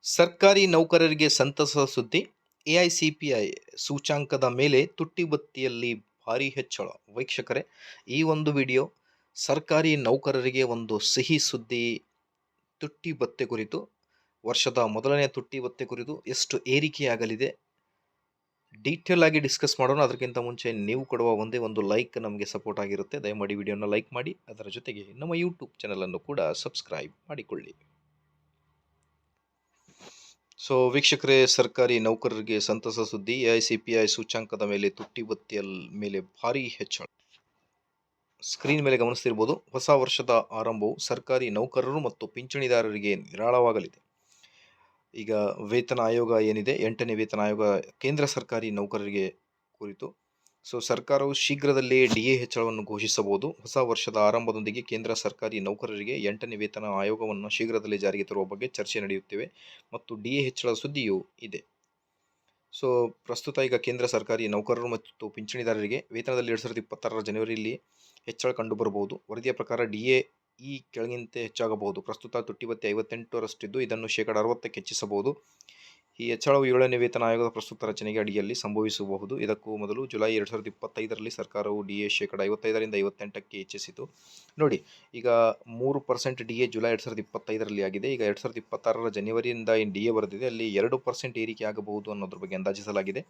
ಸರ್ಕಾರಿ ನೌಕರರಿಗೆ ಸಂತಸದ ಸುದ್ದಿ. ಎಐಸಿಪಿಐ ಸೂಚ್ಯಂಕದ ಮೇಲೆ ತುಟ್ಟಿಭತ್ಯೆಯಲ್ಲಿ ಭಾರೀ ಹೆಚ್ಚಳ. ವೀಕ್ಷಕರೇ, ಈ ಒಂದು ವಿಡಿಯೋ ಸರ್ಕಾರಿ ನೌಕರರಿಗೆ ಒಂದು ಸಿಹಿ ಸುದ್ದಿ. ತುಟ್ಟಿ ಭತ್ಯೆ ಕುರಿತು, ವರ್ಷದ ಮೊದಲನೇ ತುಟ್ಟಿ ಭತ್ಯೆ ಕುರಿತು ಎಷ್ಟು ಏರಿಕೆಯಾಗಲಿದೆ ಡೀಟೇಲ್ ಆಗಿ ಡಿಸ್ಕಸ್ ಮಾಡೋಣ. ಅದಕ್ಕಿಂತ ಮುಂಚೆ ನೀವು ಕೊಡುವ ಒಂದೇ ಒಂದು ಲೈಕ್ ನಮಗೆ ಸಪೋರ್ಟ್ ಆಗಿರುತ್ತೆ. ದಯಮಾಡಿ ವಿಡಿಯೋನ ಲೈಕ್ ಮಾಡಿ, ಅದರ ಜೊತೆಗೆ ನಮ್ಮ ಯೂಟ್ಯೂಬ್ ಚಾನಲನ್ನು ಕೂಡ ಸಬ್ಸ್ಕ್ರೈಬ್ ಮಾಡಿಕೊಳ್ಳಿ. ವೀಕ್ಷಕರೇ, ಸರ್ಕಾರಿ ನೌಕರರಿಗೆ ಸಂತಸ ಸುದ್ದಿ. ಎಐಸಿಪಿಐ ಸೂಚ್ಯಂಕದ ಮೇಲೆ ತುಟ್ಟಿ ಭತ್ಯೆಯ ಮೇಲೆ ಭಾರೀ ಹೆಚ್ಚಳ. ಸ್ಕ್ರೀನ್ ಮೇಲೆ ಗಮನಿಸ್ತಿರ್ಬೋದು. ಹೊಸ ವರ್ಷದ ಆರಂಭವು ಸರ್ಕಾರಿ ನೌಕರರು ಮತ್ತು ಪಿಂಚಣಿದಾರರಿಗೆ ನಿರಾಳವಾಗಲಿದೆ. ಈಗ ವೇತನ ಆಯೋಗ ಏನಿದೆ, 8ನೇ ವೇತನ ಆಯೋಗ ಕೇಂದ್ರ ಸರ್ಕಾರಿ ನೌಕರರಿಗೆ ಕುರಿತು. ಸರ್ಕಾರವು ಶೀಘ್ರದಲ್ಲೇ ಡಿಎ ಹೆಚ್ಚಳವನ್ನು ಘೋಷಿಸಬಹುದು. ಹೊಸ ವರ್ಷದ ಆರಂಭದೊಂದಿಗೆ ಕೇಂದ್ರ ಸರ್ಕಾರಿ ನೌಕರರಿಗೆ 8ನೇ ವೇತನ ಆಯೋಗವನ್ನು ಶೀಘ್ರದಲ್ಲೇ ಜಾರಿಗೆ ತರುವ ಬಗ್ಗೆ ಚರ್ಚೆ ನಡೆಯುತ್ತಿವೆ ಮತ್ತು ಡಿಎ ಹೆಚ್ಚಳದ ಸುದ್ದಿಯೂ ಇದೆ. ಪ್ರಸ್ತುತ ಈಗ ಕೇಂದ್ರ ಸರ್ಕಾರಿ ನೌಕರರು ಮತ್ತು ಪಿಂಚಣಿದಾರರಿಗೆ ವೇತನದಲ್ಲಿ 2026 ಜನವರಿಯಲ್ಲಿ ಹೆಚ್ಚಳ ಕಂಡುಬರಬಹುದು. ವರದಿಯ ಪ್ರಕಾರ ಡಿಎ ಈ ಕೆಳಗಿನಂತೆ ಹೆಚ್ಚಾಗಬಹುದು. ಪ್ರಸ್ತುತ ತುಟ್ಟಿ ಭತ್ಯೆ 58ರಷ್ಟಿದ್ದು, ಇದನ್ನು ಶೇಕಡ 60ಕ್ಕೆ ಹೆಚ್ಚಿಸಬಹುದು. ಈ ಹೆಚ್ಚಳವು 7ನೇ ವೇತನ ಆಯೋಗದ ಪ್ರಸ್ತುತ ರಚನೆಗೆ ಅಡಿಯಲ್ಲಿ ಸಂಭವಿಸಬಹುದು. ಇದಕ್ಕೂ ಮೊದಲು ಜುಲೈ 2025ರಲ್ಲಿ ಸರ್ಕಾರವು ಡಿಎ ಶೇಕಡ 55ರಿಂದ 58ಕ್ಕೆ ಹೆಚ್ಚಿಸಿತು. ನೋಡಿ, ಈಗ 3% ಡಿಎ ಜುಲೈ 2025ರಲ್ಲಿ ಆಗಿದೆ. ಈಗ 2026ರ ಜನವರಿಯಿಂದ ಏನು ಡಿಎ ಬರೆದಿದೆ, ಅಲ್ಲಿ 2% ಏರಿಕೆ ಆಗಬಹುದು ಅನ್ನೋದ್ರ ಬಗ್ಗೆ ಅಂದಾಜಿಸಲಾಗಿದೆ.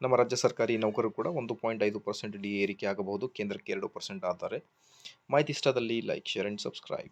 ನಮ್ಮ ರಾಜ್ಯ ಸರ್ಕಾರಿ ನೌಕರರು ಕೂಡ 1.5% ಡಿಎ ಏರಿಕೆ ಆಗಬಹುದು. ಕೇಂದ್ರಕ್ಕೆ 2% ಆದರೆ. ಮಾಹಿತಿ ಇಷ್ಟದಲ್ಲಿ ಲೈಕ್, ಶೇರ್ ಆ್ಯಂಡ್ ಸಬ್ಸ್ಕ್ರೈಬ್.